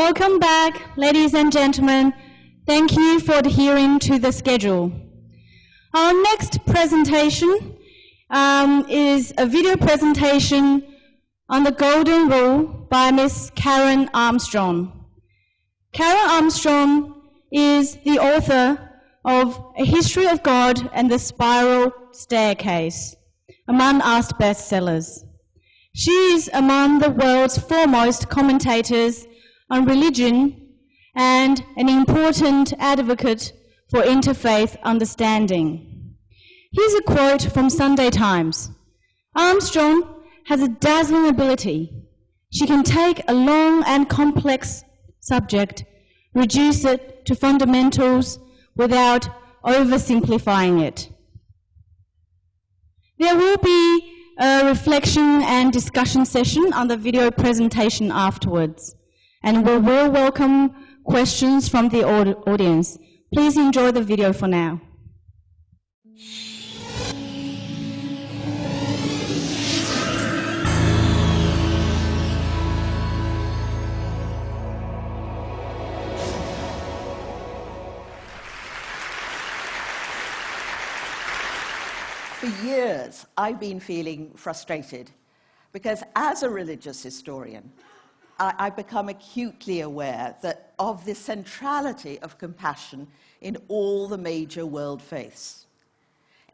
Welcome back, ladies and gentlemen. Thank you for adhering to the schedule. Our next presentation is a video presentation on the Golden Rule by Miss Karen Armstrong. Karen Armstrong is the author of A History of God and the Spiral Staircase, among us bestsellers. She is among the world's foremost commentators on religion and an important advocate for interfaith understanding. Here's a quote from Sunday Times. Armstrong has a dazzling ability. She can take a long and complex subject, reduce it to fundamentals without oversimplifying it. There will be a reflection and discussion session on the video presentation afterwards, and we will welcome questions from the audience. Please enjoy the video for now. For years, I've been feeling frustrated because as a religious historian, I've become acutely aware of the centrality of compassion in all the major world faiths.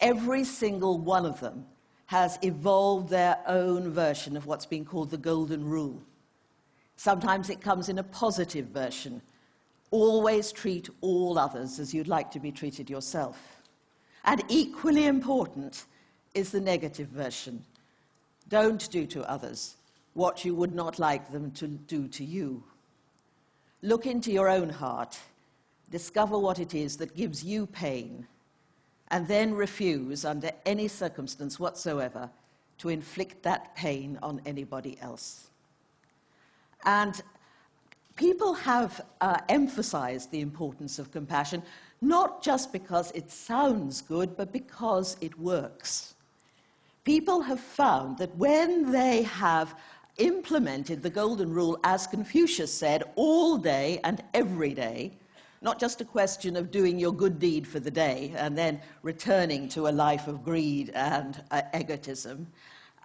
Every single one of them has evolved their own version of what's been called the Golden Rule. Sometimes it comes in a positive version. Always treat all others as you'd like to be treated yourself. And equally important is the negative version. Don't do to others what you would not like them to do to you. Look into your own heart, discover what it is that gives you pain, and then refuse, under any circumstance whatsoever, to inflict that pain on anybody else. And people have emphasized the importance of compassion, not just because it sounds good, but because it works. People have found that when they have implemented the Golden Rule, as Confucius said, all day and every day, not just a question of doing your good deed for the day and then returning to a life of greed and egotism,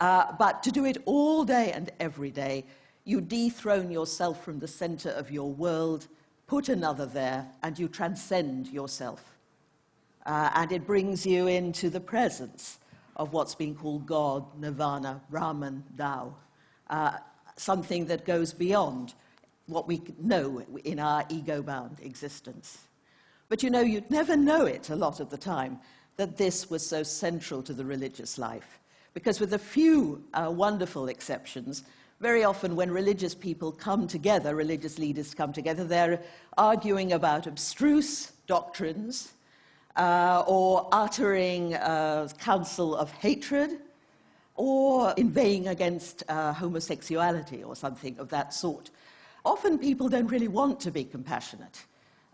but to do it all day and every day, you dethrone yourself from the center of your world, put another there, and you transcend yourself. And it brings you into the presence of what's been called God, Nirvana, Brahman, Tao, something that goes beyond what we know in our ego-bound existence. But you know, you'd never know it a lot of the time that this was so central to the religious life, because with a few wonderful exceptions, very often when religious people come together, religious leaders come together, they're arguing about abstruse doctrines or uttering counsel of hatred or inveighing against homosexuality or something of that sort. Often people don't really want to be compassionate.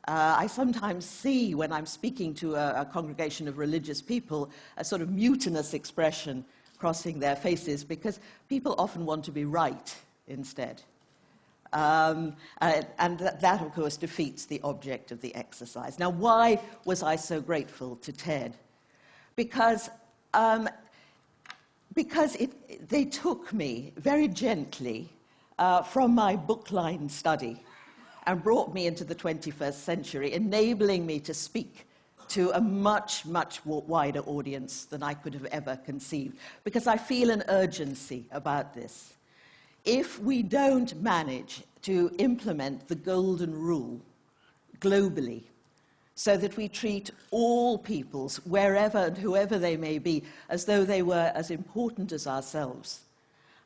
I sometimes see when I'm speaking to a congregation of religious people a sort of mutinous expression crossing their faces, because people often want to be right instead. And that, of course, defeats the object of the exercise. Now, why was I so grateful to TED? Because they took me very gently from my book-lined study and brought me into the 21st century, enabling me to speak to a much, much wider audience than I could have ever conceived, because I feel an urgency about this. If we don't manage to implement the Golden Rule globally, so that we treat all peoples, wherever and whoever they may be, as though they were as important as ourselves,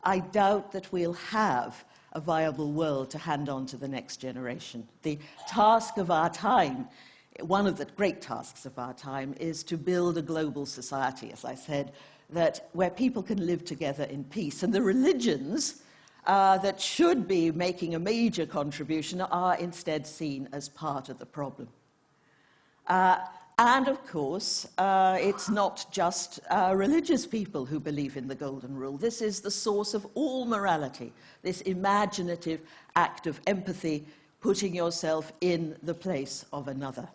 I doubt that we'll have a viable world to hand on to the next generation. The task of our time, one of the great tasks of our time, is to build a global society, as I said, where people can live together in peace. And the religions that should be making a major contribution are instead seen as part of the problem. And of course, it's not just religious people who believe in the Golden Rule. This is the source of all morality, this imaginative act of empathy, putting yourself in the place of another.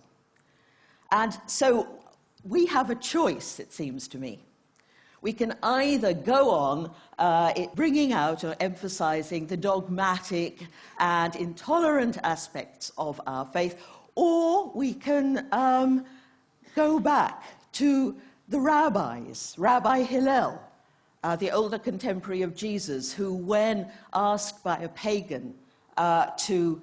And so we have a choice, it seems to me. We can either go on bringing out or emphasizing the dogmatic and intolerant aspects of our faith, or we can go back to the rabbis, Rabbi Hillel, the older contemporary of Jesus, who, when asked by a pagan to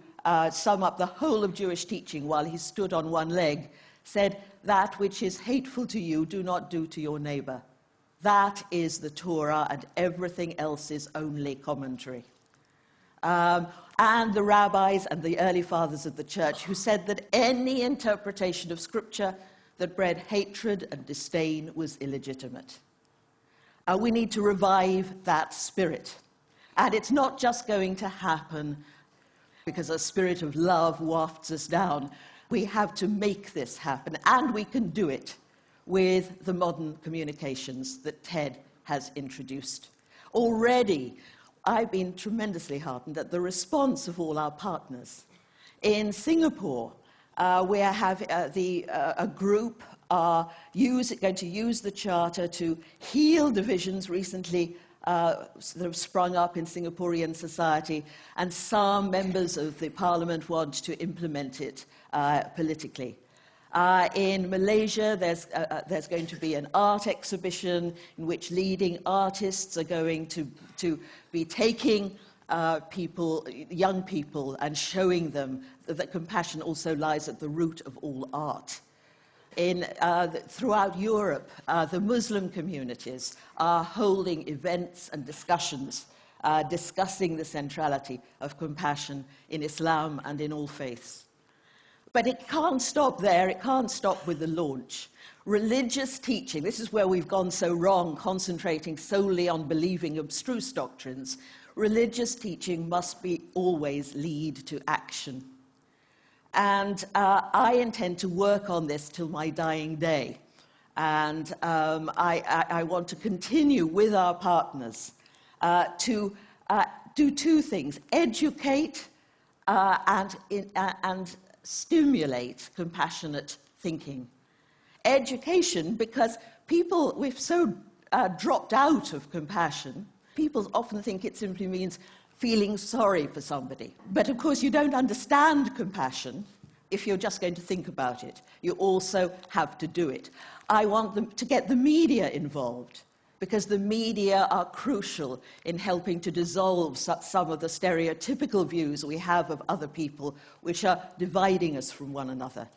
sum up the whole of Jewish teaching while he stood on one leg, said, "That which is hateful to you, do not do to your neighbor. That is the Torah, and everything else is only commentary." And the rabbis and the early fathers of the church who said that any interpretation of Scripture that bred hatred and disdain was illegitimate. We need to revive that spirit. And it's not just going to happen because a spirit of love wafts us down. We have to make this happen, and we can do it with the modern communications that TED has introduced. Already, I've been tremendously heartened at the response of all our partners. In Singapore, we have a group are going to use the Charter to heal divisions recently that have sprung up in Singaporean society, and some members of the parliament want to implement it politically. In Malaysia, there's going to be an art exhibition in which leading artists are going to be taking young people, and showing them that compassion also lies at the root of all art. Throughout Europe, the Muslim communities are holding events and discussions discussing the centrality of compassion in Islam and in all faiths. But it can't stop there. It can't stop with the launch. Religious teaching, this is where we've gone so wrong, concentrating solely on believing abstruse doctrines. Religious teaching must always lead to action. And I intend to work on this till my dying day. And I want to continue with our partners to do two things: educate and stimulate compassionate thinking. Education, because we've so dropped out of compassion. People often think it simply means feeling sorry for somebody. But of course, you don't understand compassion if you're just going to think about it. You also have to do it. I want them to get the media involved, because the media are crucial in helping to dissolve some of the stereotypical views we have of other people, which are dividing us from one another.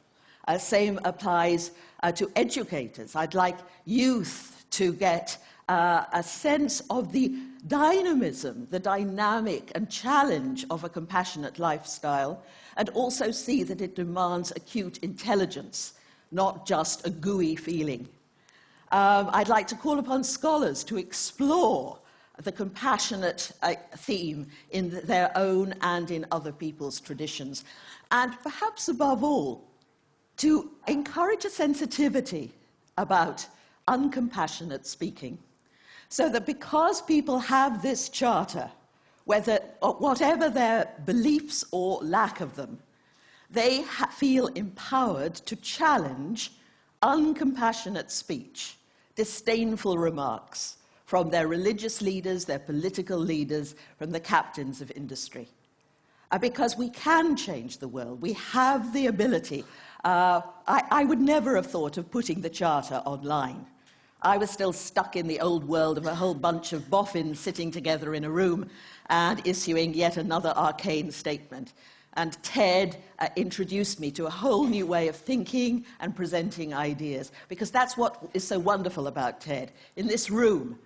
Same applies to educators. I'd like youth to get a sense of the dynamism, the dynamic and challenge of a compassionate lifestyle, and also see that it demands acute intelligence, not just a gooey feeling. I'd like to call upon scholars to explore the compassionate theme in their own and in other people's traditions, and perhaps above all, to encourage a sensitivity about uncompassionate speaking, so that because people have this charter, whatever their beliefs or lack of them, they feel empowered to challenge uncompassionate speech, disdainful remarks from their religious leaders, their political leaders, from the captains of industry. Because we can change the world. We have the ability. I would never have thought of putting the charter online. I was still stuck in the old world of a whole bunch of boffins sitting together in a room and issuing yet another arcane statement. And TED introduced me to a whole new way of thinking and presenting ideas, because that's what is so wonderful about TED. In this room,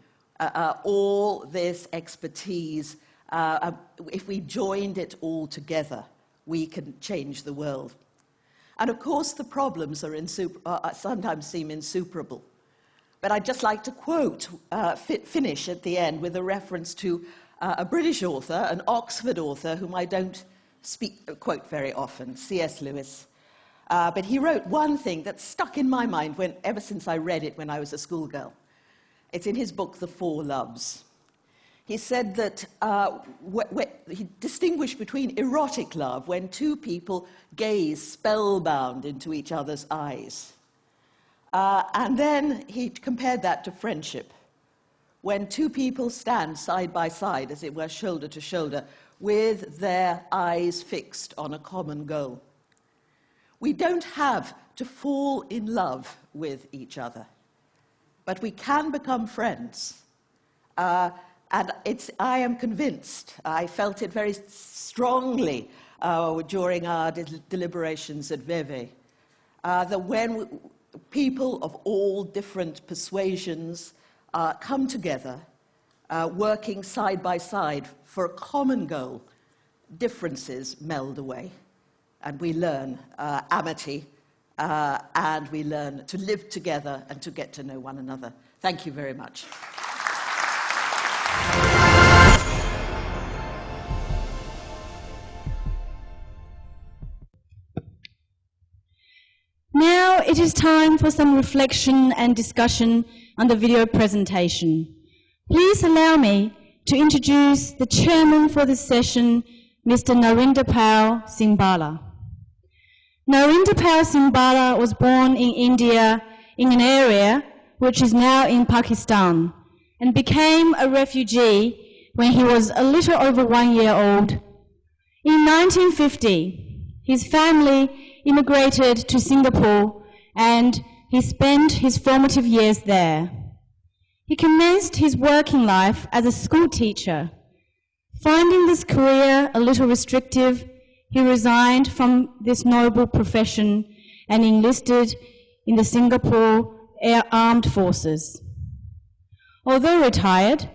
all this expertise, if we joined it all together, we can change the world. And of course, the problems sometimes seem insuperable. But I'd just like to finish at the end with a reference to a British author, an Oxford author, whom I don't quote very often, C.S. Lewis. But he wrote one thing that stuck in my mind ever since I read it when I was a schoolgirl. It's in his book, The Four Loves. He said that he distinguished between erotic love, when two people gaze spellbound into each other's eyes. And then he compared that to friendship, when two people stand side by side, as it were, shoulder to shoulder, with their eyes fixed on a common goal. We don't have to fall in love with each other, but we can become friends. And I am convinced, I felt it very strongly during our deliberations at Vevey, that when people of all different persuasions come together, working side by side for a common goal, differences meld away, and we learn amity, and we learn to live together and to get to know one another. Thank you very much. Now it is time for some reflection and discussion on the video presentation. Please allow me to introduce the chairman for this session, Mr. Narinderpal Singh Bhalla. Narinderpal Singh Bhalla was born in India in an area which is now in Pakistan, and became a refugee when he was a little over 1 year old. In 1950, his family immigrated to Singapore, and he spent his formative years there. He commenced his working life as a school teacher. Finding this career a little restrictive, he resigned from this noble profession and enlisted in the Singapore Armed Forces. Although retired,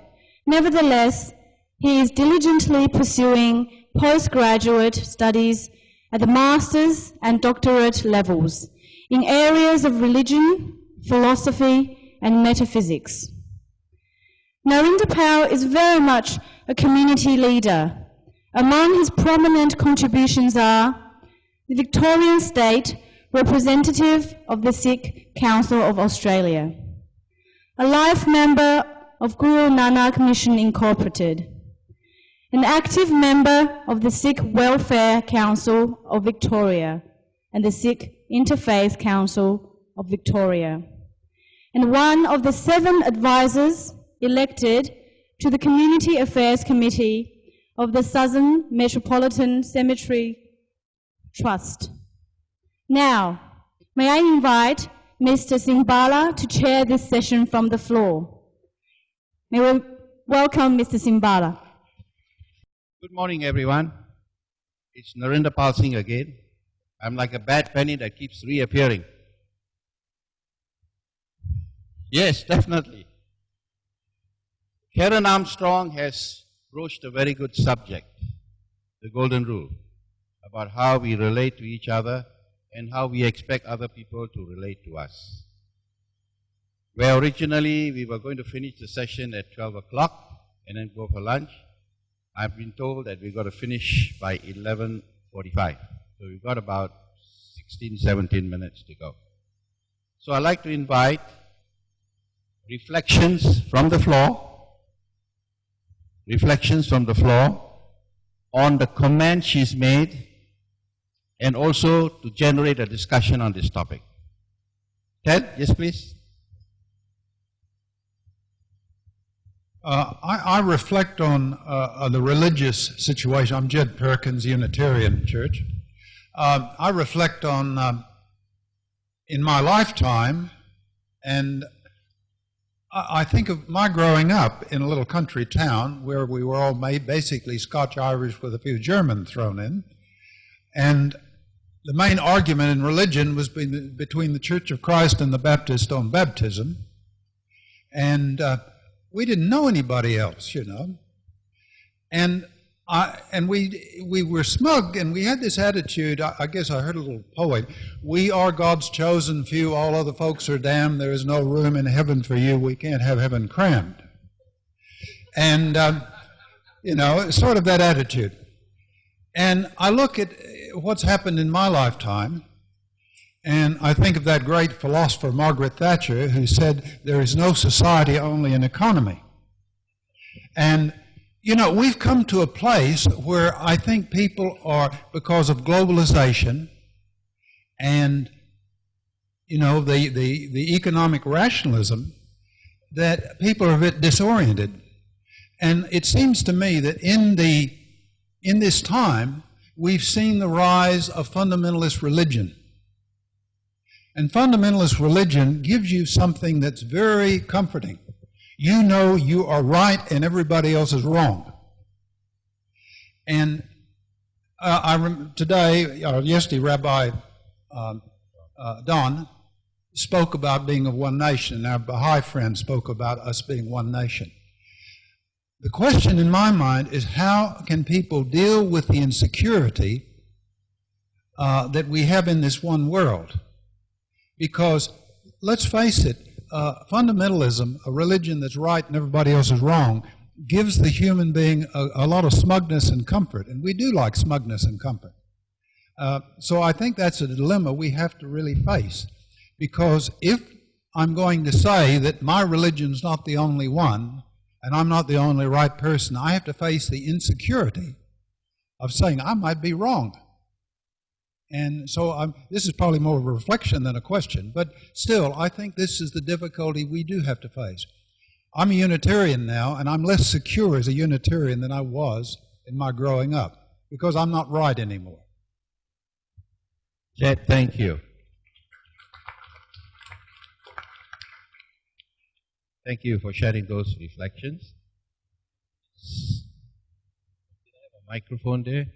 nevertheless, he is diligently pursuing postgraduate studies at the master's and doctorate levels in areas of religion, philosophy, and metaphysics. Narinderpal is very much a community leader. Among his prominent contributions are the Victorian State Representative of the Sikh Council of Australia, a life member of Guru Nanak Mission Incorporated, an active member of the Sikh Welfare Council of Victoria and the Sikh Interfaith Council of Victoria, and one of the 7 advisors elected to the Community Affairs Committee of the Southern Metropolitan Cemetery Trust. Now, may I invite Mr. Singh Bhalla to chair this session from the floor. May we welcome Mr. Singh Bhalla. Good morning, everyone. It's Narinderpal Singh again. I'm like a bad penny that keeps reappearing. Yes, definitely. Karen Armstrong has broached a very good subject, the golden rule, about how we relate to each other and how we expect other people to relate to us. Where originally we were going to finish the session at 12 o'clock and then go for lunch, I've been told that we've got to finish by 11:45. So we've got about 16, 17 minutes to go. So I'd like to invite reflections from the floor on the comment she's made, and also to generate a discussion on this topic. Ted, yes please. I reflect on the religious situation. I'm Jed Perkins, Unitarian Church. I reflect on in my lifetime, and I think of my growing up in a little country town where we were all basically Scotch-Irish with a few German thrown in, and the main argument in religion was between the Church of Christ and the Baptist on baptism, and we didn't know anybody else, you know. And we were smug, and we had this attitude. I guess I heard a little poet: "We are God's chosen few, all other folks are damned, there is no room in heaven for you, we can't have heaven crammed." And, you know, sort of that attitude. And I look at what's happened in my lifetime, and I think of that great philosopher Margaret Thatcher, who said, "There is no society, only an economy." And, you know, we've come to a place where I think people are, because of globalization and, you know, the economic rationalism, that people are a bit disoriented. And it seems to me that in this time, we've seen the rise of fundamentalist religion. And fundamentalist religion gives you something that's very comforting. You know you are right and everybody else is wrong. And yesterday, Rabbi Don spoke about being of one nation. Our Baha'i friend spoke about us being one nation. The question in my mind is, how can people deal with the insecurity that we have in this one world? Because, let's face it, fundamentalism, a religion that's right and everybody else is wrong, gives the human being a lot of smugness and comfort, and we do like smugness and comfort. So I think that's a dilemma we have to really face, because if I'm going to say that my religion's not the only one, and I'm not the only right person, I have to face the insecurity of saying I might be wrong. And so this is probably more of a reflection than a question, but still, I think this is the difficulty we do have to face. I'm a Unitarian now, and I'm less secure as a Unitarian than I was in my growing up, because I'm not right anymore. Chet, thank you. Thank you for sharing those reflections. Do I have a microphone there?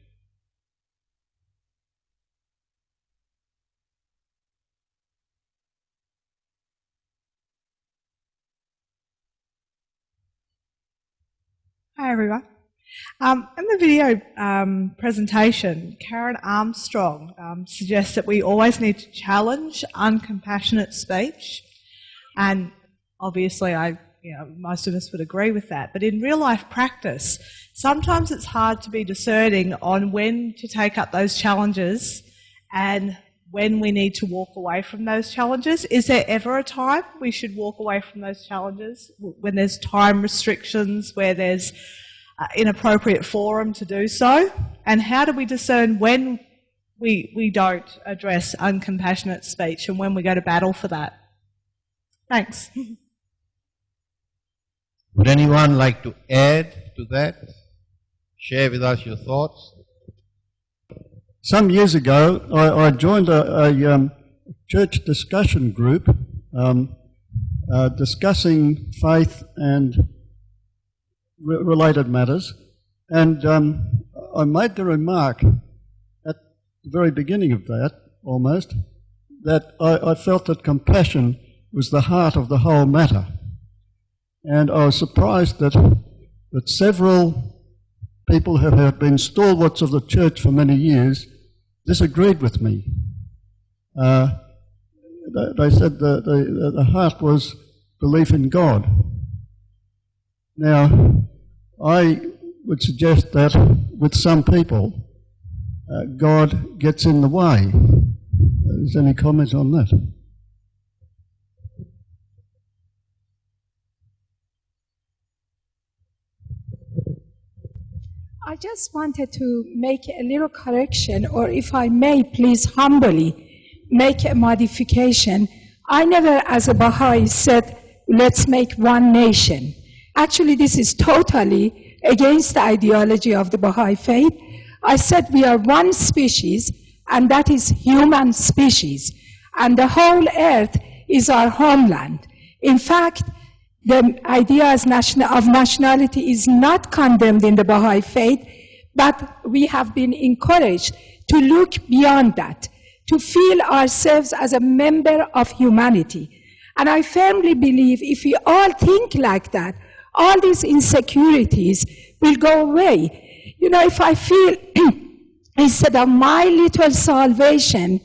Hi everyone. In the video presentation, Karen Armstrong suggests that we always need to challenge uncompassionate speech, and obviously most of us would agree with that. But in real life practice, sometimes it's hard to be discerning on when to take up those challenges and when we need to walk away from those challenges. Is there ever a time we should walk away from those challenges, when there's time restrictions, where there's inappropriate forum to do so? And how do we discern when we don't address uncompassionate speech and when we go to battle for that? Thanks. Would anyone like to add to that? Share with us your thoughts. Some years ago, I joined a church discussion group discussing faith and related matters, and I made the remark at the very beginning of that, almost, that I felt that compassion was the heart of the whole matter. And I was surprised that several people who have been stalwarts of the church for many years disagreed with me. They said the heart was belief in God. Now, I would suggest that with some people, God gets in the way. Is there any comment on that? I just wanted to make a little correction, or if I may, please humbly make a modification. I never, as a Baha'i, said, let's make one nation. Actually, this is totally against the ideology of the Baha'i faith. I said we are one species, and that is human species, and the whole earth is our homeland. In fact, the idea of nationality is not condemned in the Baha'i faith, but we have been encouraged to look beyond that, to feel ourselves as a member of humanity. And I firmly believe if we all think like that, all these insecurities will go away. You know, if I feel instead of my little salvation,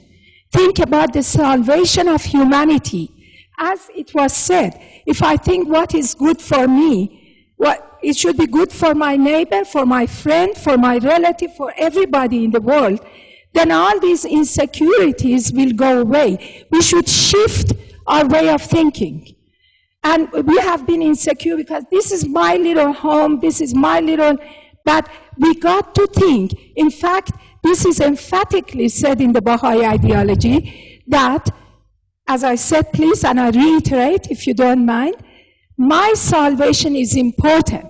think about the salvation of humanity. As it was said, if I think what is good for me, it should be good for my neighbor, for my friend, for my relative, for everybody in the world, then all these insecurities will go away. We should shift our way of thinking. And we have been insecure because this is my little home, this is my little, but we got to think. In fact, this is emphatically said in the Baha'i ideology that, as I said, please, and I reiterate if you don't mind, my salvation is important,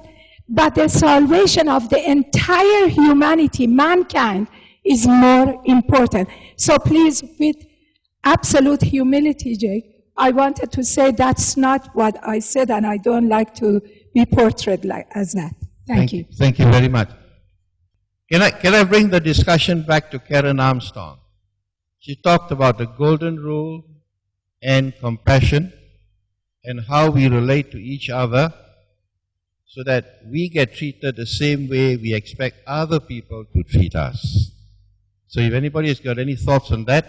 but the salvation of the entire humanity, mankind, is more important. So please, with absolute humility, Jake, I wanted to say that's not what I said, and I don't like to be portrayed as that. Thank you. Thank you very much. Can I bring the discussion back to Karen Armstrong? She talked about the golden rule and compassion and how we relate to each other so that we get treated the same way we expect other people to treat us. So if anybody has got any thoughts on that.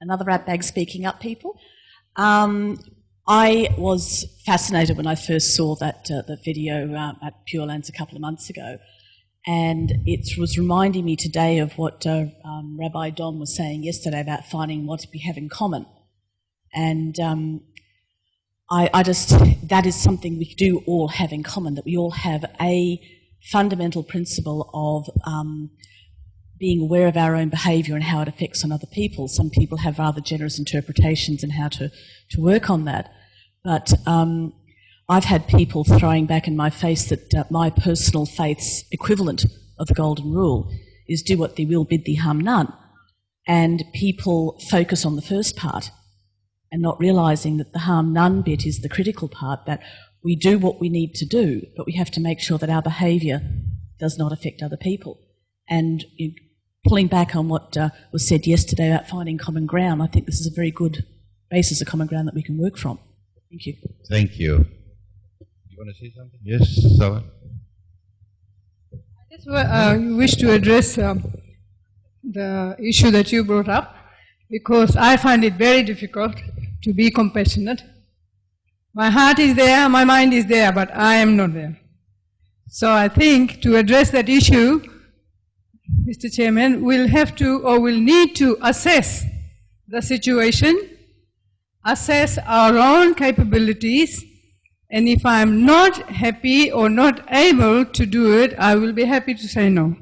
Another rat bag speaking up, people. I was fascinated when I first saw that the video at Pure Lands a couple of months ago, and it was reminding me today of what Rabbi Don was saying yesterday about finding what we have in common. And I just, that is something we do all have in common, that we all have a fundamental principle of being aware of our own behaviour and how it affects on other people. Some people have rather generous interpretations in how to work on that. But I've had people throwing back in my face that my personal faith's equivalent of the Golden Rule is do what thee will, bid thee harm none. And people focus on the first part and not realising that the harm none bit is the critical part, that we do what we need to do, but we have to make sure that our behaviour does not affect other people. And pulling back on what was said yesterday about finding common ground, I think this is a very good basis of common ground that we can work from. Thank you. Thank you. You want to say something? Yes, Sawan. I just wish to address the issue that you brought up, because I find it very difficult to be compassionate. My heart is there, my mind is there, but I am not there. So I think to address that issue, Mr. Chairman, we'll have to, or we'll need to assess the situation, assess our own capabilities, and if I'm not happy or not able to do it, I will be happy to say no.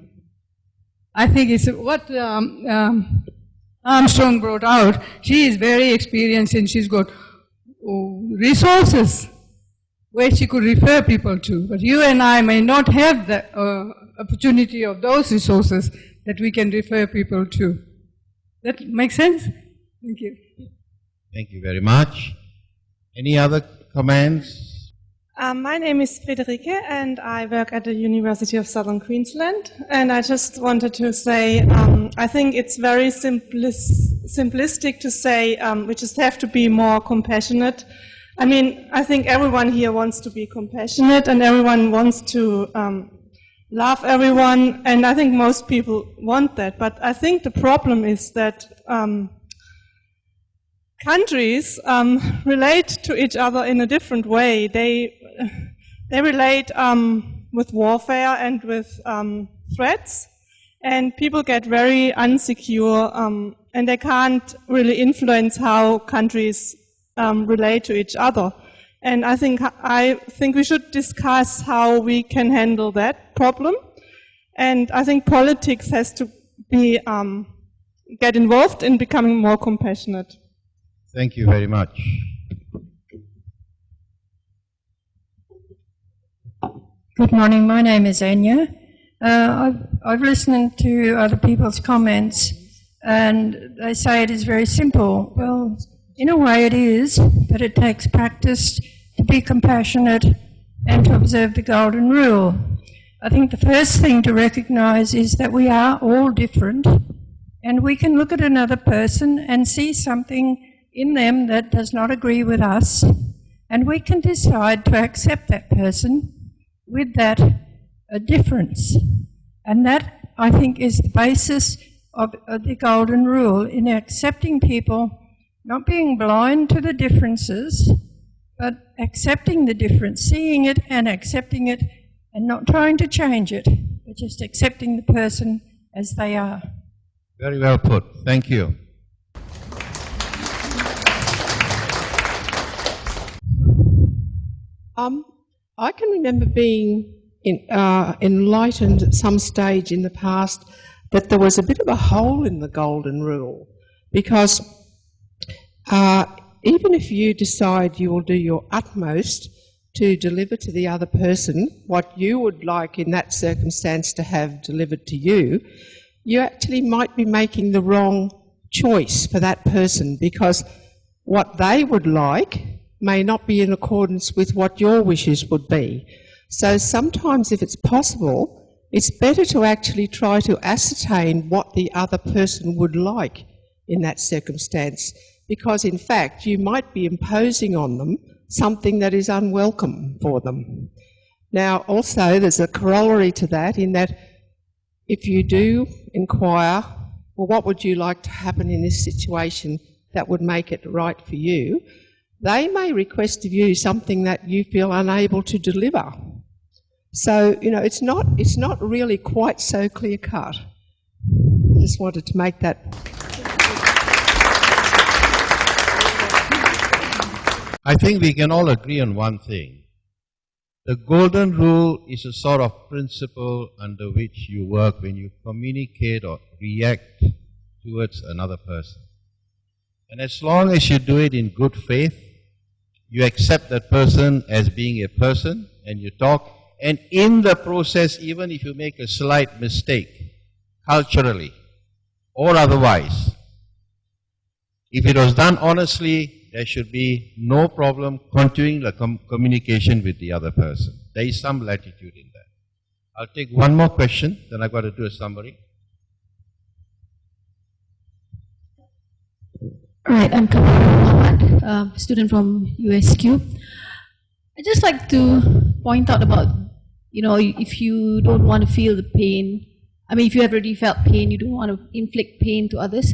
I think it's what Armstrong brought out. She is very experienced and she's got resources where she could refer people to. But you and I may not have the opportunity of those resources that we can refer people to. That makes sense? Thank you. Thank you very much. Any other comments? My name is Friederike and I work at the University of Southern Queensland, and I just wanted to say I think it's very simplistic to say we just have to be more compassionate. I mean, I think everyone here wants to be compassionate and everyone wants to love everyone, and I think most people want that, but I think the problem is that countries relate to each other in a different way. They relate with warfare and with threats, and people get very insecure, and they can't really influence how countries relate to each other. And I think we should discuss how we can handle that problem. And I think politics has to be get involved in becoming more compassionate. Thank you very much. Good morning. My name is Anya. I've listened to other people's comments, and they say it is very simple. Well, in a way it is, but it takes practice to be compassionate and to observe the Golden Rule. I think the first thing to recognise is that we are all different, and we can look at another person and see something in them that does not agree with us, and we can decide to accept that person with that difference. And that, I think, is the basis of the Golden Rule, in accepting people, not being blind to the differences, but accepting the difference, seeing it and accepting it, and not trying to change it, but just accepting the person as they are. Very well put. Thank you. I can remember being enlightened at some stage in the past that there was a bit of a hole in the golden rule, because even if you decide you will do your utmost to deliver to the other person what you would like in that circumstance to have delivered to you, you actually might be making the wrong choice for that person, because what they would like may not be in accordance with what your wishes would be. So sometimes, if it's possible, it's better to actually try to ascertain what the other person would like in that circumstance, because in fact you might be imposing on them something that is unwelcome for them. Now also there's a corollary to that, in that if you do inquire, well, what would you like to happen in this situation that would make it right for you, they may request of you something that you feel unable to deliver. So, you know, it's not really quite so clear cut. I just wanted to make that. I think we can all agree on one thing. The golden rule is a sort of principle under which you work when you communicate or react towards another person. And as long as you do it in good faith, you accept that person as being a person, and you talk, and in the process, even if you make a slight mistake, culturally or otherwise, if it was done honestly, there should be no problem continuing the communication with the other person. There is some latitude in that. I'll take one more question, then I've got to do a summary. Right, I'm Kamala, student from USQ. I'd just like to point out about, you know, if you don't want to feel the pain, I mean, if you have already felt pain, you don't want to inflict pain to others.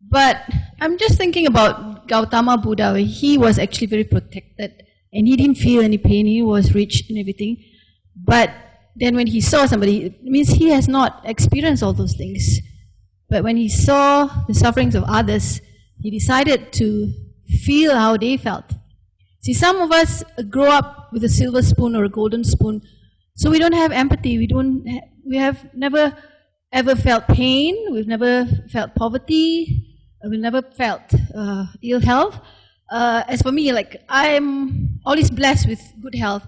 But I'm just thinking about Gautama Buddha, where he was actually very protected and he didn't feel any pain, he was rich and everything. But then when he saw somebody, it means he has not experienced all those things. But when he saw the sufferings of others, he decided to feel how they felt. See, some of us grow up with a silver spoon or a golden spoon, so we don't have empathy. We have never ever felt pain. We've never felt poverty. We've never felt ill health. As for me, like, I'm always blessed with good health.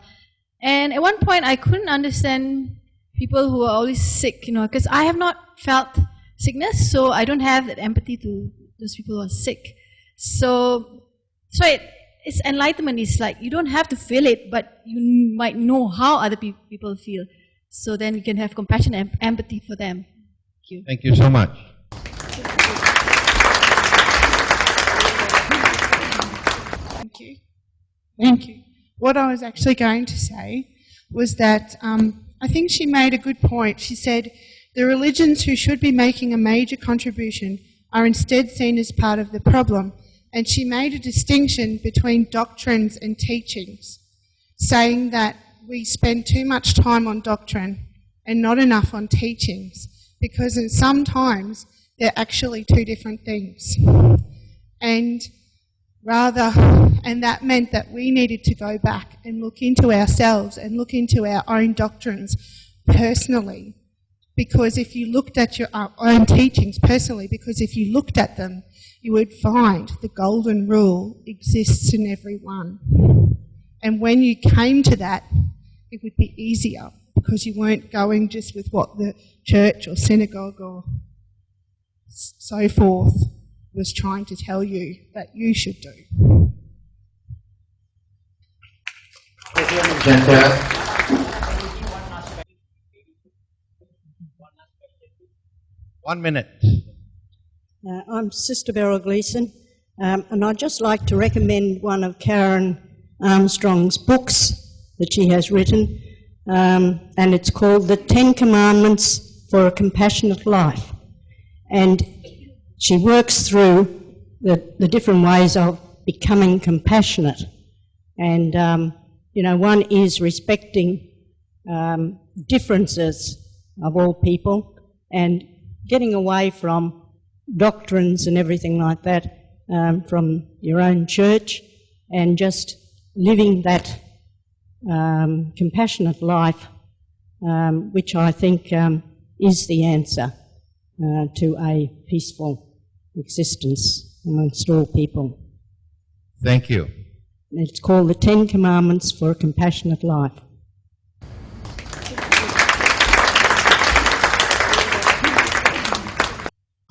And at one point, I couldn't understand people who are always sick, you know, because I have not felt sickness, so I don't have that empathy to those people who are sick. So it's enlightenment. It's like you don't have to feel it, but you might know how other people feel. So then you can have compassion and empathy for them. Thank you. Thank you so much. Thank you. Thank you. What I was actually going to say was that I think she made a good point. She said the religions who should be making a major contribution are instead seen as part of the problem. And she made a distinction between doctrines and teachings, saying that we spend too much time on doctrine and not enough on teachings, because sometimes they're actually two different things. And that meant that we needed to go back and look into ourselves and look into our own doctrines personally. Because if you looked at your own teachings personally, because if you looked at them, you would find the golden rule exists in everyone. And when you came to that, it would be easier, because you weren't going just with what the church or synagogue or so forth was trying to tell you that you should do. 1 minute. I'm Sister Beryl Gleeson, and I'd just like to recommend one of Karen Armstrong's books that she has written, and it's called The 10 Commandments for a Compassionate Life. And she works through the different ways of becoming compassionate. And, you know, one is respecting differences of all people and getting away from doctrines and everything like that from your own church, and just living that compassionate life, which I think is the answer to a peaceful existence amongst all people. Thank you. It's called the 10 Commandments for a Compassionate Life.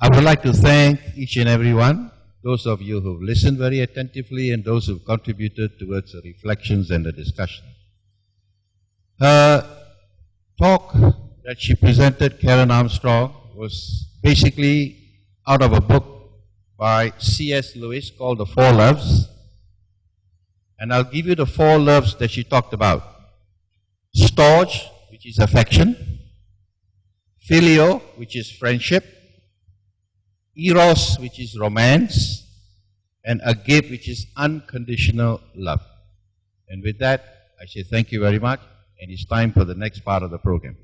I would like to thank each and every one, those of you who've listened very attentively and those who've contributed towards the reflections and the discussion. Her talk that she presented, Karen Armstrong, was basically out of a book by C.S. Lewis called The Four Loves. And I'll give you the 4 loves that she talked about. Storge, which is affection. Phileo, which is friendship. Eros, which is romance. And agape, which is unconditional love. And with that, I say thank you very much, and it's time for the next part of the program.